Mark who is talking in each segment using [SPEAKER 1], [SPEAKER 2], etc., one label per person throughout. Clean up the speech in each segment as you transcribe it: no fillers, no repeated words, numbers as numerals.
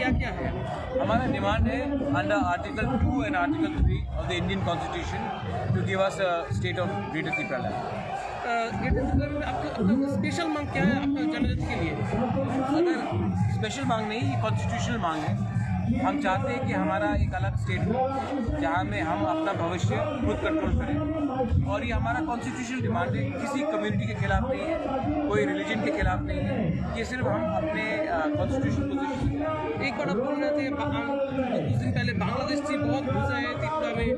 [SPEAKER 1] क्या क्या है?
[SPEAKER 2] हमारा डिमांड है under article 2 and article 3 of the Indian constitution to give us state of greater Tripura.
[SPEAKER 1] Greater Tripura में आपका स्पेशल मांग क्या है आपका जनजाति के लिए?
[SPEAKER 2] अगर स्पेशल मांग नहीं, ये कॉन्स्टिट्यूशनल मांग है। हम चाहते हैं कि हमारा एक अलग स्टेट हो जहाँ में हम अपना भविष्य खुद कंट्रोल करें, और ये हमारा कॉन्स्टिट्यूशनल डिमांड है। किसी कम्युनिटी के खिलाफ नहीं है, कोई रिलीजन के खिलाफ नहीं है, ये सिर्फ हम अपने कॉन्स्टिट्यूशनल पोजीशन।
[SPEAKER 1] एक बार आप बोल रहे थे कुछ दिन पहले बांग्लादेश से बहुत घुसा है त्रिपुरा में,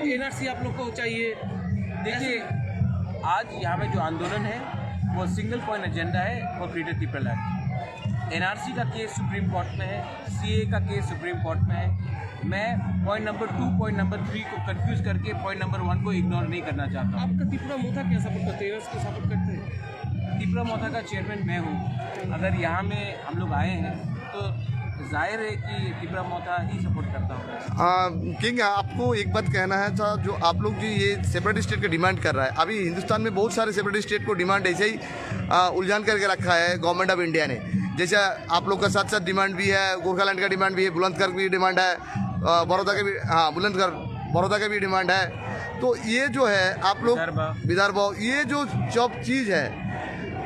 [SPEAKER 1] एनआरसी आप लोग को चाहिए।
[SPEAKER 2] देखिए, आज यहाँ में जो आंदोलन है वो सिंगल पॉइंट एजेंडा है फॉर ग्रेटर त्रिपुरा। एनआरसी का केस सुप्रीम कोर्ट में है, सीए का केस सुप्रीम कोर्ट में है। मैं पॉइंट नंबर 2, पॉइंट नंबर 3 को कंफ्यूज करके पॉइंट नंबर 1 को इग्नोर नहीं करना चाहता।
[SPEAKER 1] आपका त्रिपुरा मोथा क्या सपोर्ट करते हैं, इसको सपोर्ट करते हैं?
[SPEAKER 2] त्रिपुरा मोथा का चेयरमैन मैं हूँ। अगर यहाँ में हम लोग आए हैं तो जाहिर है कि त्रिपुरा मोथा ही सपोर्ट करता हूँ।
[SPEAKER 3] किंग, आपको एक बात कहना है था, जो आप लोग जो ये सेपरेट स्टेट का डिमांड कर रहा है, अभी हिंदुस्तान में बहुत सारे सेपरेट स्टेट को डिमांड ऐसे ही उलझान करके रखा है गवर्नमेंट ऑफ इंडिया ने। जैसे आप लोग का साथ साथ डिमांड भी है, गोरखालैंड का डिमांड भी है, बुलंदशहर की डिमांड है, बड़ौदा का भी, बुलंदशहर बड़ौदा का भी डिमांड है। तो ये जो है आप लोग विदर्भ, ये जो सब चीज़ है,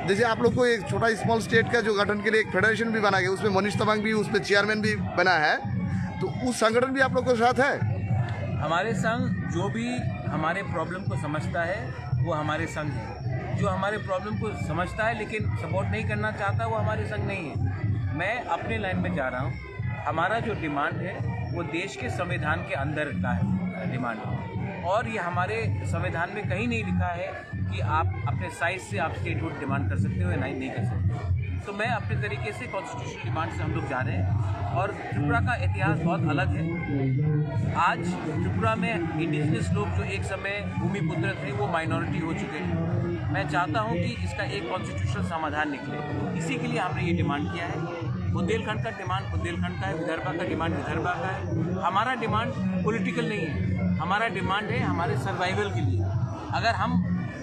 [SPEAKER 3] जैसे आप लोग को एक छोटा स्मॉल स्टेट का जो गठन के लिए एक फेडरेशन भी बना गया, उसमें मनीष तवांग भी उसमें चेयरमैन भी बना है, तो उस संगठन भी आप लोग के साथ है।
[SPEAKER 2] हमारे संघ जो भी हमारे प्रॉब्लम को समझता है वो हमारे संघ है। जो हमारे प्रॉब्लम को समझता है लेकिन सपोर्ट नहीं करना चाहता वो हमारे संग नहीं है। मैं अपने लाइन में जा रहा हूँ। हमारा जो डिमांड है वो देश के संविधान के अंदर का है डिमांड, और ये हमारे संविधान में कहीं नहीं लिखा है कि आप अपने साइज से आप स्टेटहुड डिमांड कर सकते हो या नहीं कर सकते। तो मैं अपने तरीके से कॉन्स्टिट्यूशनल डिमांड से हम लोग जा रहे हैं, और त्रिपुरा का इतिहास बहुत अलग है। आज त्रिपुरा में इंडिजिनस लोग जो एक समय भूमिपुत्र थे वो माइनॉरिटी हो चुके हैं। मैं चाहता हूं कि इसका एक कॉन्स्टिट्यूशनल समाधान निकले, इसी के लिए हमने ये डिमांड किया है। बुंदेलखंड का डिमांड बुंदेलखंड का है, विदर्भा का डिमांड विदर्भा का है। हमारा डिमांड पॉलिटिकल नहीं है, हमारा डिमांड है हमारे सर्वाइवल के लिए।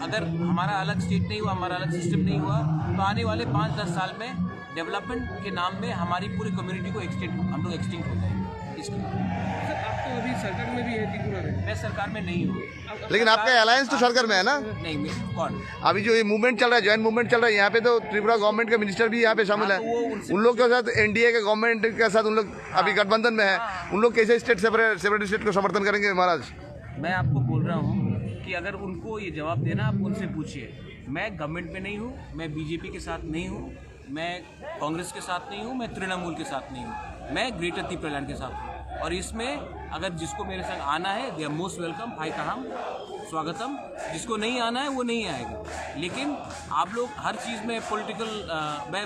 [SPEAKER 2] अगर हमारा अलग स्टेट नहीं हुआ, हमारा अलग सिस्टम नहीं हुआ, तो आने वाले 5-10 साल में डेवलपमेंट के नाम में हमारी पूरी कम्युनिटी को हम लोग एक्सटिंक्ट हो जाएंगे। इसलिए
[SPEAKER 1] सर, आप तो अभी सरकार में भी है त्रिपुरा में।
[SPEAKER 2] मैं सरकार में नहीं हूँ।
[SPEAKER 3] लेकिन आपका अलायंस तो सरकार में है ना?
[SPEAKER 2] नहीं, कौन?
[SPEAKER 3] अभी जो ये मूवमेंट चल रहा है, जॉइंट मूवमेंट चल रहा है, यहाँ पे तो त्रिपुरा गवर्नमेंट के मिनिस्टर भी यहाँ पे शामिल है। उन लोग के साथ एनडीए के गवर्नमेंट के साथ उन लोग अभी गठबंधन में है। उन लोग कैसे सेपरेट स्टेट को समर्थन करेंगे महाराज?
[SPEAKER 2] मैं आपको बोल रहा हूँ कि अगर उनको ये जवाब देना, आप उनसे पूछिए। मैं गवर्नमेंट में नहीं हूँ, मैं बीजेपी के साथ नहीं हूँ, मैं कांग्रेस के साथ नहीं हूँ, मैं तृणमूल के साथ नहीं हूँ, मैं ग्रेटर त्रिपुरा के साथ हूँ। और इसमें अगर जिसको मेरे संग आना है दे आर मोस्ट वेलकम, भाई कहाँ स्वागतम। जिसको नहीं आना है वो नहीं आएगा। लेकिन आप लोग हर चीज़ में पॉलिटिकल, मैं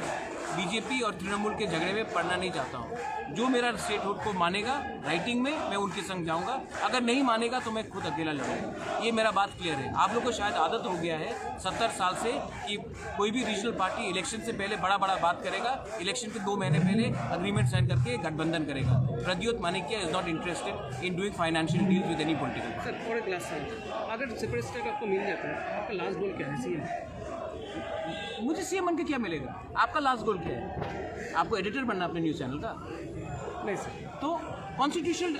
[SPEAKER 2] बीजेपी और तृणमूल के झगड़े में पड़ना नहीं चाहता हूँ। जो मेरा स्टेटहुड को मानेगा राइटिंग में, मैं उनके संग जाऊँगा। अगर नहीं मानेगा तो मैं खुद अकेला लड़ूंगा। ये मेरा बात क्लियर है। आप लोग को शायद आदत हो गया है 70 साल से कि कोई भी रीजनल पार्टी इलेक्शन से पहले बड़ा बात करेगा, इलेक्शन के 2 महीने पहले अग्रीमेंट साइन करके गठबंधन करेगा। Pradyot Manikya is not interested in doing financial deal with any political.
[SPEAKER 1] Sir, और एक लास्ट सवाल, अगर सेपरेट स्टेट आपको मिल जाता है, आपका लास्ट गोल क्या है सीएम?
[SPEAKER 2] मुझे सीएम बन के क्या मिलेगा? आपका लास्ट गोल क्या है? आपको एडिटर बनना अपने न्यूज़ चैनल का?
[SPEAKER 1] नहीं सर।
[SPEAKER 2] तो कॉन्स्टिट्यूशन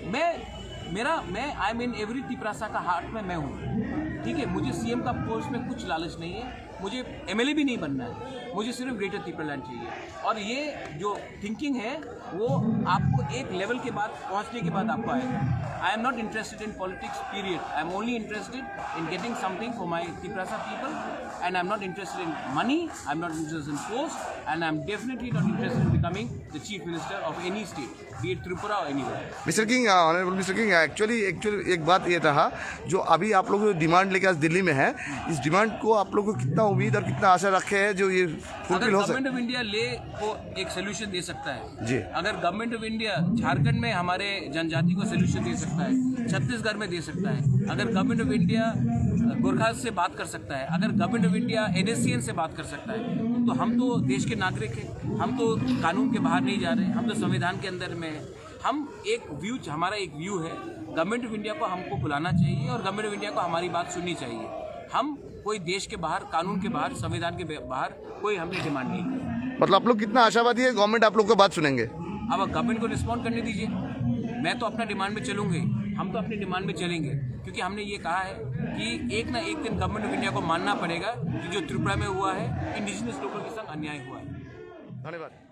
[SPEAKER 2] मैं आई मीन एवरी त्रिपुरासा का हार्ट में मैं हूँ, ठीक है। मुझे सीएम का पोस्ट में कुछ लालच नहीं है, मुझे एमएलए भी नहीं बनना है, मुझे सिर्फ ग्रेटर त्रिपुरा चाहिए। और ये जो थिंकिंग है वो आपको एक लेवल के बाद पहुँचने के बाद आपको आएगा। I am not interested in politics period, I am only interested in getting something for my त्रिपुरासा people, and I'm not interested in money, I'm not interested in post, and I'm definitely not interested in becoming the chief minister of any state, be it Tripura or anywhere.
[SPEAKER 3] Mister king, honourable mister king, actually एक बात ये था, जो अभी आप लोग जो demand लेकर आज दिल्ली में है, इस डिमांड को आप लोग को कितना उम्मीद और कितना आशा रखे हैं जो ये फुलफिल हो सके?
[SPEAKER 2] गवर्नमेंट ऑफ इंडिया ले को एक सोल्यूशन दे सकता है
[SPEAKER 3] जी।
[SPEAKER 2] अगर गवर्नमेंट ऑफ इंडिया झारखंड में हमारे जनजाति को सोल्यूशन दे सकता है, छत्तीसगढ़ में दे सकता है, अगर गवर्नमेंट ऑफ इंडिया गोरखा से बात कर सकता है, अगर गवर्नमेंट ऑफ इंडिया एनएससीएन से बात कर सकता है, तो हम तो देश के नागरिक हैं, हम तो कानून के बाहर नहीं जा रहे, हम तो संविधान के अंदर में हैं। हम हमारा एक व्यू है, गवर्नमेंट ऑफ इंडिया को हमको बुलाना चाहिए और गवर्नमेंट ऑफ इंडिया को हमारी बात सुननी चाहिए। हम कोई देश के बाहर, कानून के बाहर, संविधान के बाहर कोई हमने डिमांड नहीं की।
[SPEAKER 3] मतलब आप लोग कितना आशावादी है गवर्नमेंट आप लोग का बात सुनेंगे?
[SPEAKER 2] अब गवर्नमेंट को रिस्पॉन्ड करने दीजिए। मैं तो अपना डिमांड में चलूँगी, हम तो अपनी डिमांड में चलेंगे, क्योंकि हमने ये कहा है कि एक ना एक दिन गवर्नमेंट ऑफ इंडिया को मानना पड़ेगा कि जो त्रिपुरा में हुआ है इंडिजिनस लोगों के संग अन्याय हुआ है।
[SPEAKER 3] धन्यवाद।